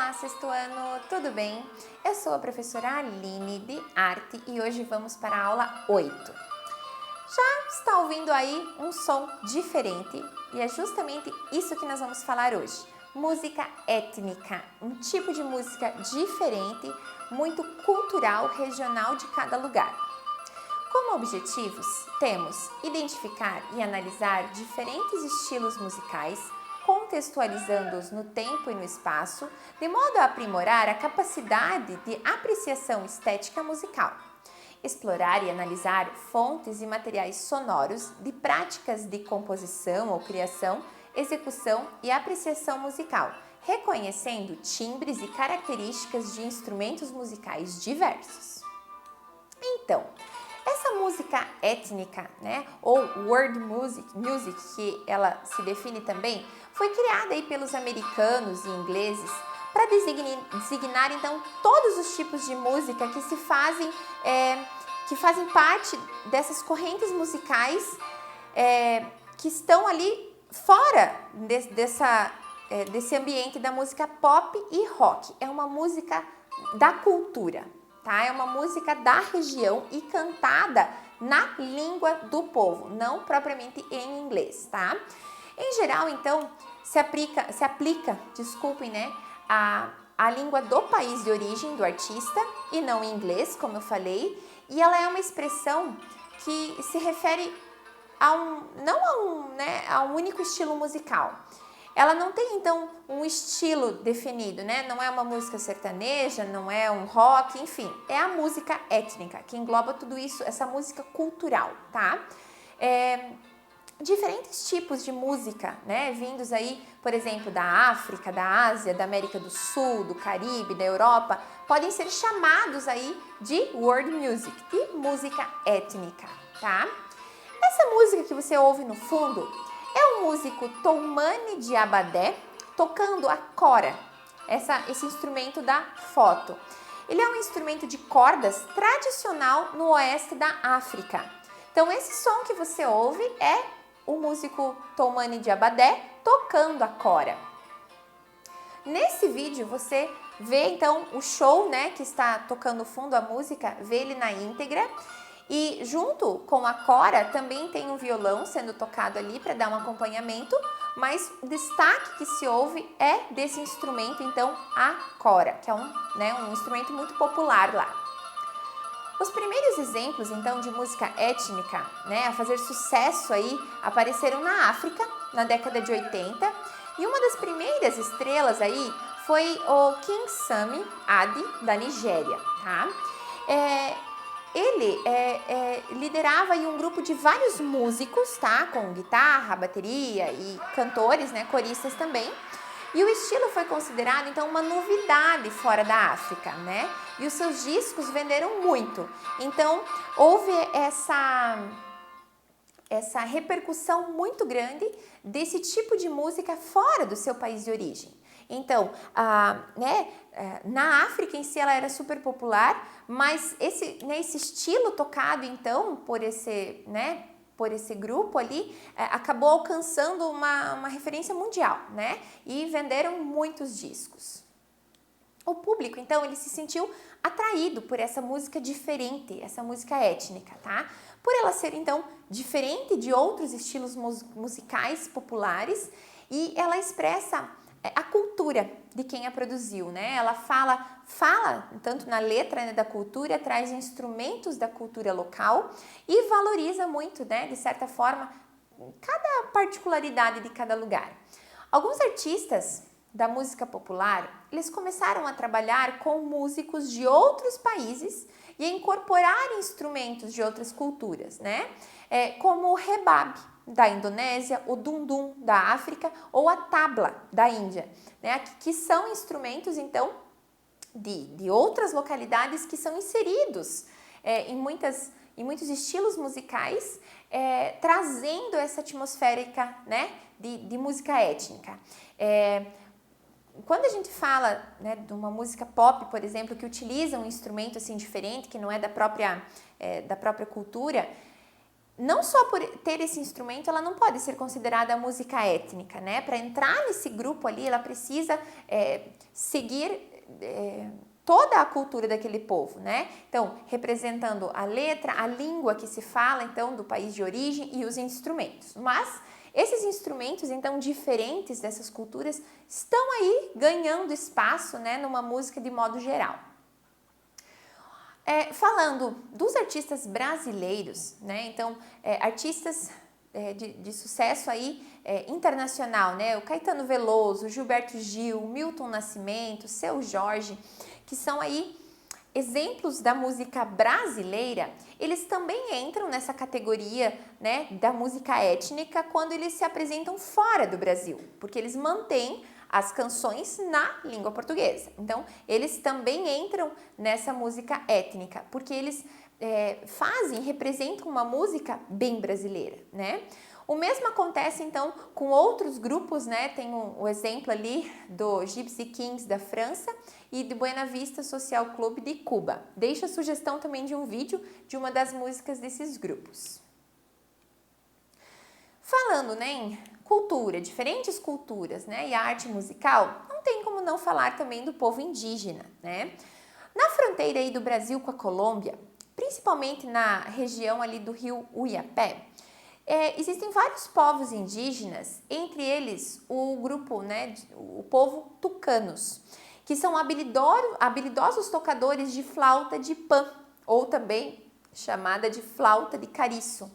Olá, sexto ano, tudo bem? Eu sou a professora Aline de Arte e hoje vamos para a aula 8. Já está ouvindo aí um som diferente e é justamente isso que nós vamos falar hoje. Música étnica, um tipo de música diferente, muito cultural, regional de cada lugar. Como objetivos, temos identificar e analisar diferentes estilos musicais, contextualizando-os no tempo e no espaço, de modo a aprimorar a capacidade de apreciação estética musical. Explorar e analisar fontes e materiais sonoros de práticas de composição ou criação, execução e apreciação musical, reconhecendo timbres e características de instrumentos musicais diversos. Então, essa música étnica, ou world music, que ela se define também, foi criada aí pelos americanos e ingleses para designar então todos os tipos de música que fazem parte dessas correntes musicais que estão ali fora desse ambiente da música pop e rock. É uma música da cultura. Tá? É uma música da região e cantada na língua do povo, não propriamente em inglês, tá? Em geral, então, se aplica, a língua do país de origem do artista e não em inglês, como eu falei, e ela é uma expressão que se refere a um único estilo musical. Ela não tem, então, um estilo definido, Não é uma música sertaneja, não é um rock, enfim. É a música étnica, que engloba tudo isso, essa música cultural, tá? Diferentes tipos de música, Vindos aí, por exemplo, da África, da Ásia, da América do Sul, do Caribe, da Europa, podem ser chamados aí de world music, de música étnica, tá? Essa música que você ouve no fundo é o músico Toumani Diabadé tocando a kora, esse instrumento da foto. Ele é um instrumento de cordas tradicional no oeste da África. Então, esse som que você ouve é o músico Toumani Diabadé tocando a kora. Nesse vídeo, você vê, então, o show, que está tocando fundo a música, vê ele na íntegra. E junto com a kora também tem um violão sendo tocado ali para dar um acompanhamento, mas o destaque que se ouve é desse instrumento, então, a kora, que é um instrumento muito popular lá. Os primeiros exemplos, então, de música étnica, a fazer sucesso aí, apareceram na África, na década de 80, e uma das primeiras estrelas aí foi o King Sunny Adé, da Nigéria, tá? Ele liderava aí um grupo de vários músicos, tá? Com guitarra, bateria e cantores, coristas também. E o estilo foi considerado, então, uma novidade fora da África, E os seus discos venderam muito. Então, houve essa repercussão muito grande desse tipo de música fora do seu país de origem. Então, na África em si ela era super popular, mas esse estilo tocado então por esse grupo ali acabou alcançando uma referência mundial, E venderam muitos discos. O público então ele se sentiu atraído por essa música diferente, essa música étnica, tá? Por ela ser então diferente de outros estilos musicais populares e ela expressa a cultura de quem a produziu, Ela fala tanto na letra da cultura, traz instrumentos da cultura local e valoriza muito, de certa forma, cada particularidade de cada lugar. Alguns artistas da música popular, eles começaram a trabalhar com músicos de outros países e a incorporar instrumentos de outras culturas, como o rebab da Indonésia, o dundum da África ou a tabla da Índia, que são instrumentos, então, de outras localidades que são inseridos em muitos estilos musicais, trazendo essa atmosférica, de música étnica. Quando a gente fala de uma música pop, por exemplo, que utiliza um instrumento assim diferente, que não é da própria cultura, não só por ter esse instrumento, ela não pode ser considerada música étnica, né? Para entrar nesse grupo ali, ela precisa seguir toda a cultura daquele povo, né? Então, representando a letra, a língua que se fala, então, do país de origem e os instrumentos. Mas esses instrumentos, então, diferentes dessas culturas, estão aí ganhando espaço, né, numa música de modo geral. Falando dos artistas brasileiros, né? Então, artistas de sucesso aí internacional, né? O Caetano Veloso, Gilberto Gil, Milton Nascimento, Seu Jorge, que são aí exemplos da música brasileira, eles também entram nessa categoria, né, da música étnica quando eles se apresentam fora do Brasil, porque eles mantêm as canções na língua portuguesa. Então, eles também entram nessa música étnica, porque eles representam uma música bem brasileira, né? O mesmo acontece, então, com outros grupos, né? Tem o exemplo ali do Gypsy Kings da França e do Buena Vista Social Club de Cuba. Deixo a sugestão também de um vídeo de uma das músicas desses grupos. Falando, né, em cultura, diferentes culturas, né, e a arte musical, não tem como não falar também do povo indígena, né? Na fronteira aí do Brasil com a Colômbia, principalmente na região ali do rio Uiapé, existem vários povos indígenas, entre eles o grupo, né, o povo tucanos, que são habilidosos tocadores de flauta de pan, ou também chamada de flauta de cariço.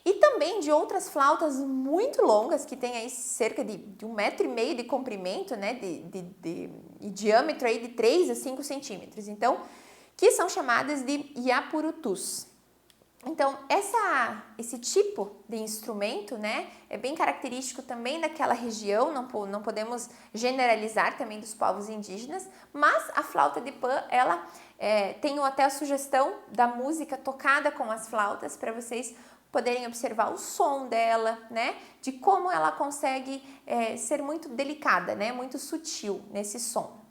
E também de outras flautas muito longas, que tem aí cerca de 1,5 m de comprimento, né, de diâmetro aí de 3 a 5 centímetros. Então, que são chamadas de iapurutus. Então, esse tipo de instrumento, né, é bem característico também daquela região, não podemos generalizar também dos povos indígenas, mas a flauta de pan, ela tem até a sugestão da música tocada com as flautas para vocês poderem observar o som dela, né, de como ela consegue ser muito delicada, né, muito sutil nesse som.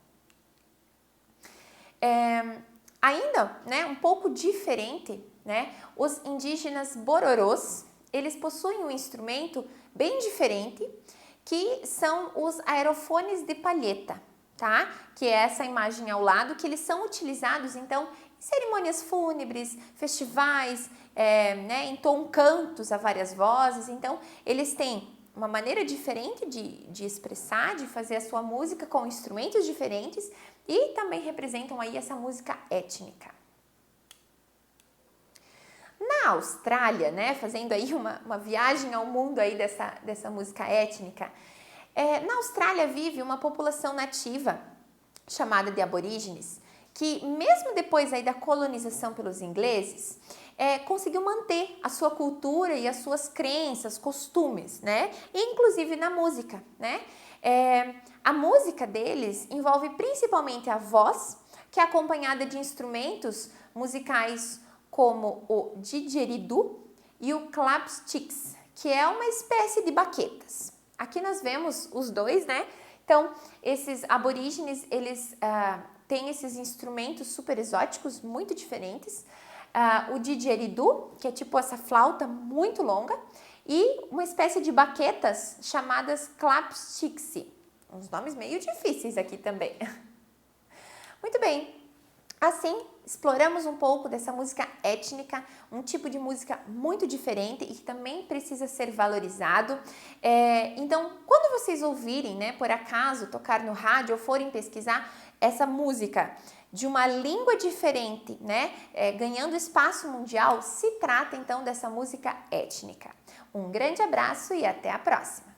Ainda, né, um pouco diferente, né, os indígenas bororôs, eles possuem um instrumento bem diferente, que são os aerofones de palheta, tá? Que é essa imagem ao lado, que eles são utilizados, então, em cerimônias fúnebres, festivais, né, entoam cantos a várias vozes, então, eles têm uma maneira diferente de expressar, de fazer a sua música com instrumentos diferentes e também representam aí essa música étnica. Na Austrália, né, fazendo aí uma viagem ao mundo aí dessa música étnica, na Austrália vive uma população nativa chamada de aborígenes, que mesmo depois aí da colonização pelos ingleses, conseguiu manter a sua cultura e as suas crenças, costumes, né, inclusive na música, né. A música deles envolve principalmente a voz, que é acompanhada de instrumentos musicais como o didgeridoo e o clapsticks, que é uma espécie de baquetas. Aqui nós vemos os dois, né? Então, esses aborígenes, eles têm esses instrumentos super exóticos, muito diferentes. O didgeridoo, que é tipo essa flauta muito longa, e uma espécie de baquetas chamadas clapsticks. Uns nomes meio difíceis aqui também. Muito bem. Assim, exploramos um pouco dessa música étnica, um tipo de música muito diferente e que também precisa ser valorizado. Então, quando vocês ouvirem, né, por acaso, tocar no rádio ou forem pesquisar essa música de uma língua diferente, né, ganhando espaço mundial, se trata então dessa música étnica. Um grande abraço e até a próxima!